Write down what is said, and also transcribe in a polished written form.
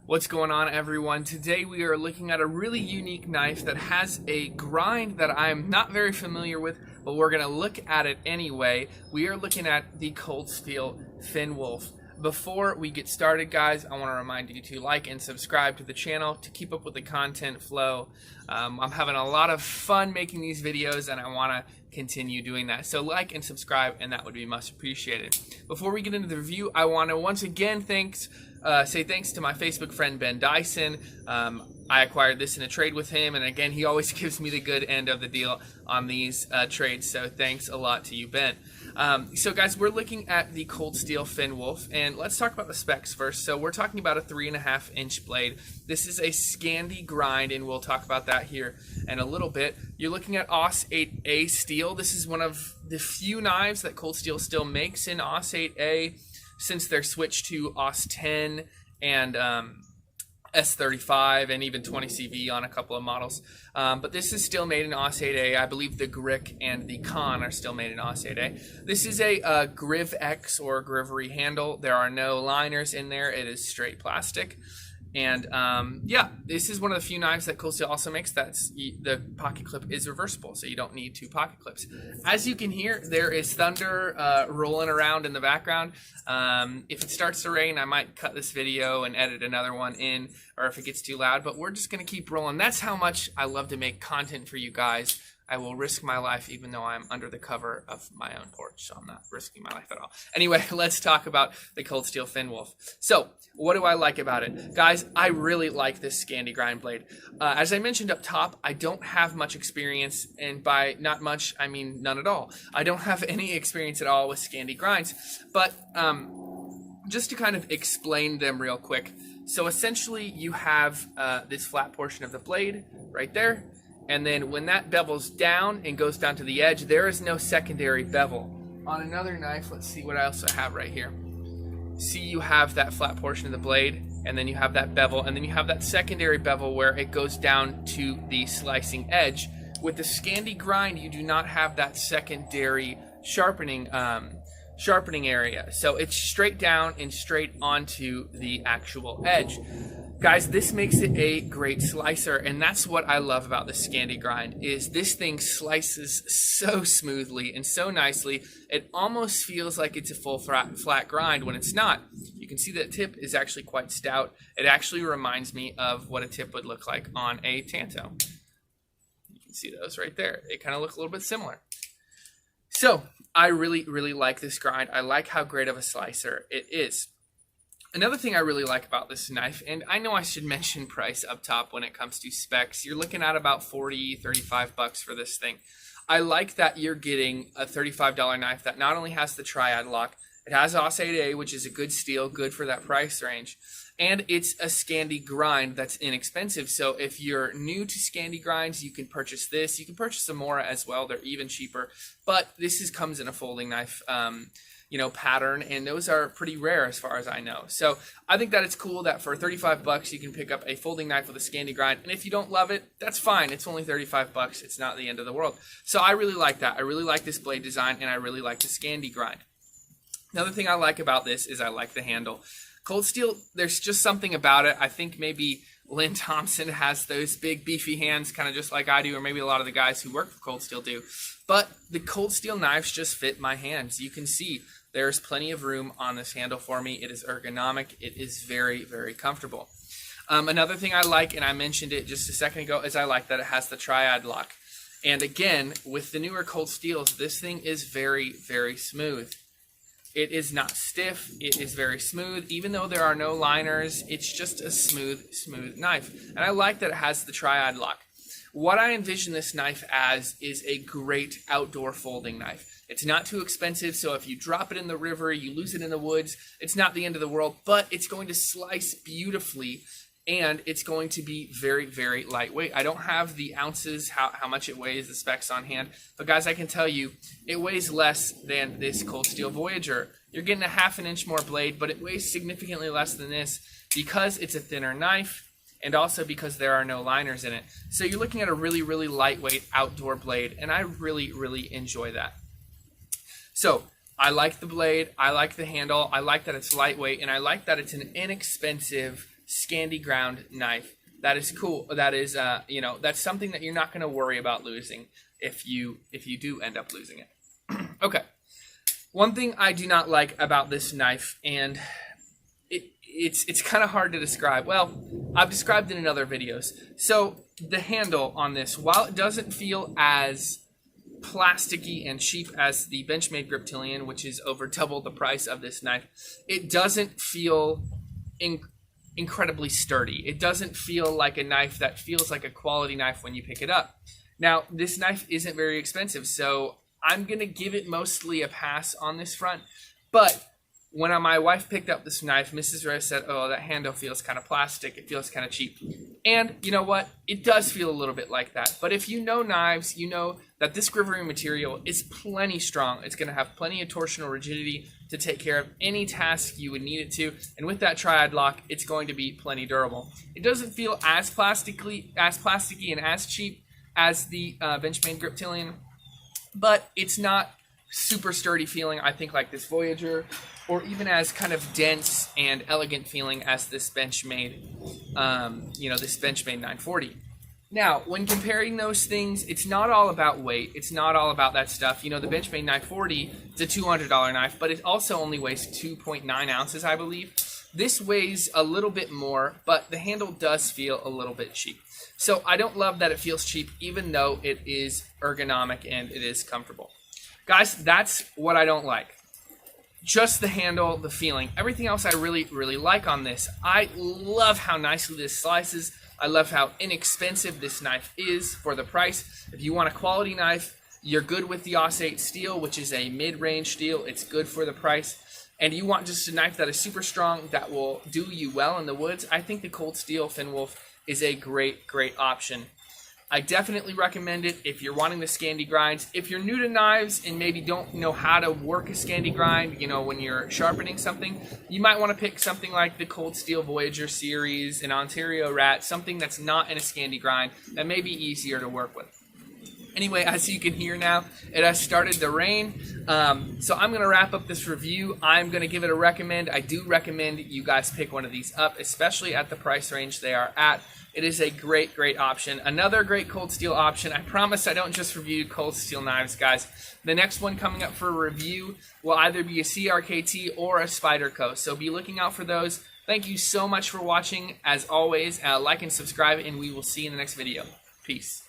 What's going on, everyone? Today we are looking at a really unique knife that has a grind that I'm not very familiar with, but we're going to look at it anyway. We are looking at the Cold Steel Finn Wolf. Before we get started, guys, I want to remind you to like and subscribe to the channel to keep up with the content flow. I'm having a lot of fun making these videos, and I want to continue doing that. So like and subscribe, and that would be much appreciated. Before we get into the review, I want to once again say thanks to my Facebook friend Ben Dyson. I acquired this in a trade with him, and again, he always gives me the good end of the deal on these trades, so thanks a lot to you, Ben. So guys, we're looking at the Cold Steel Finn Wolf, and let's talk about the specs first. So we're talking about a 3.5-inch blade. This is a Scandi grind, and we'll talk about that here in a little bit. You're looking at AUS 8A steel. This is one of the few knives that Cold Steel still makes in AUS 8A, since they're switched to AUS 10 and S35 and even 20CV on a couple of models. But this is still made in AUS 8A. I believe the Grick and the Con are still made in AUS 8A. This is a Griv X or Grivery handle. There are no liners in there. It is straight plastic. And yeah, this is one of the few knives that Cold Steel also makes that's the pocket clip is reversible, so you don't need two pocket clips. As you can hear, there is thunder rolling around in the background. If it starts to rain, I might cut this video and edit another one in, or if it gets too loud, but we're just going to keep rolling. That's how much I love to make content for you guys. I will risk my life even though I'm under the cover of my own porch, so I'm not risking my life at all. Anyway, let's talk about the Cold Steel Finn Wolf. So, what do I like about it? Guys, I really like this Scandi grind blade. As I mentioned up top, I don't have much experience, and by not much, I mean none at all. I don't have any experience at all with Scandi grinds, but just to kind of explain them real quick. So essentially, you have this flat portion of the blade right there, and then when that bevels down and goes down to the edge, there is no secondary bevel. On another knife, let's see what I also have right here. See, you have that flat portion of the blade, and then you have that bevel, and then you have that secondary bevel where it goes down to the slicing edge. With the Scandi grind, you do not have that secondary sharpening area. So it's straight down and straight onto the actual edge. Guys, this makes it a great slicer, and that's what I love about the Scandi grind, is this thing slices so smoothly and so nicely, it almost feels like it's a full flat grind when it's not. You can see that tip is actually quite stout. It actually reminds me of what a tip would look like on a Tanto. You can see those right there. They kind of look a little bit similar. So, I really, really like this grind. I like how great of a slicer it is. Another thing I really like about this knife, and I know I should mention price up top when it comes to specs, you're looking at about $40, $35 for this thing. I like that you're getting a $35 knife that not only has the triad lock, it has AUS 8A, which is a good steel, good for that price range, and it's a Scandi grind that's inexpensive. So if you're new to Scandi grinds, you can purchase this. You can purchase Amora as well. They're even cheaper, but this comes in a folding knife pattern, and those are pretty rare as far as I know. So I think that it's cool that for $35 you can pick up a folding knife with a Scandi grind, and if you don't love it, that's fine. It's only $35. It's not the end of the world. So I really like that. I really like this blade design, and I really like the Scandi grind. Another thing I like about this is I like the handle. Cold Steel, there's just something about it. I think maybe Lynn Thompson has those big beefy hands, kind of just like I do, or maybe a lot of the guys who work for Cold Steel do. But the Cold Steel knives just fit my hands. You can see there's plenty of room on this handle for me. It is ergonomic. It is very, very comfortable. Another thing I like, and I mentioned it just a second ago, is I like that it has the triad lock. And again, with the newer Cold Steels, this thing is very, very smooth. It is not stiff. It is very smooth. Even though there are no liners, it's just a smooth, smooth knife. And I like that it has the triad lock. What I envision this knife as is a great outdoor folding knife. It's not too expensive, so if you drop it in the river, you lose it in the woods, it's not the end of the world, but it's going to slice beautifully, and it's going to be very, very lightweight. I don't have the ounces, how much it weighs, the specs on hand, but guys, I can tell you, it weighs less than this Cold Steel Voyager. You're getting a 1/2 inch more blade, but it weighs significantly less than this because it's a thinner knife, and also because there are no liners in it. So you're looking at a really, really lightweight outdoor blade, and I really, really enjoy that. So I like the blade, I like the handle, I like that it's lightweight, and I like that it's an inexpensive Scandi ground knife. That is cool. That is, you know, that's something that you're not going to worry about losing if you do end up losing it. Okay. One thing I do not like about this knife, and it's kind of hard to describe. Well, I've described it in other videos. So the handle on this, while it doesn't feel as plasticky and cheap as the Benchmade Griptilian, which is over double the price of this knife, it doesn't feel incredibly sturdy. It doesn't feel like a knife that feels like a quality knife when you pick it up. Now, this knife isn't very expensive, so I'm going to give it mostly a pass on this front. But when my wife picked up this knife, Mrs. Rose said, oh, that handle feels kind of plastic. It feels kind of cheap. And you know what? It does feel a little bit like that. But if you know knives, you know that this grivery material is plenty strong. It's going to have plenty of torsional rigidity to take care of any task you would need it to. And with that triad lock, it's going to be plenty durable. It doesn't feel as plasticky and as cheap as the Benchmade Griptilian, but it's not super sturdy feeling, I think, like this Voyager, or even as kind of dense and elegant feeling as this Benchmade, this Benchmade 940. Now, when comparing those things, it's not all about weight. It's not all about that stuff. You know, the Benchmade 940 is a $200 knife, but it also only weighs 2.9 ounces, I believe. This weighs a little bit more, but the handle does feel a little bit cheap. So I don't love that it feels cheap, even though it is ergonomic and it is comfortable. Guys, that's what I don't like. Just the handle, the feeling. Everything else I really, really like on this. I love how nicely this slices. I love how inexpensive this knife is for the price. If you want a quality knife, you're good with the AUS-8 steel, which is a mid-range steel. It's good for the price. And you want just a knife that is super strong, that will do you well in the woods, I think the Cold Steel Finn is a great, great option. I definitely recommend it if you're wanting the Scandi grinds. If you're new to knives and maybe don't know how to work a Scandi grind, you know, when you're sharpening something, you might want to pick something like the Cold Steel Voyager series, an Ontario Rat, something that's not in a Scandi grind that may be easier to work with. Anyway, as you can hear now, it has started to rain, so I'm going to wrap up this review. I'm going to give it a recommend. I do recommend you guys pick one of these up, especially at the price range they are at. It is a great, great option. Another great cold steel option. I promise I don't just review cold steel knives, guys. The next one coming up for review will either be a CRKT or a Spyderco, so be looking out for those. Thank you so much for watching. As always, like and subscribe, and we will see you in the next video. Peace.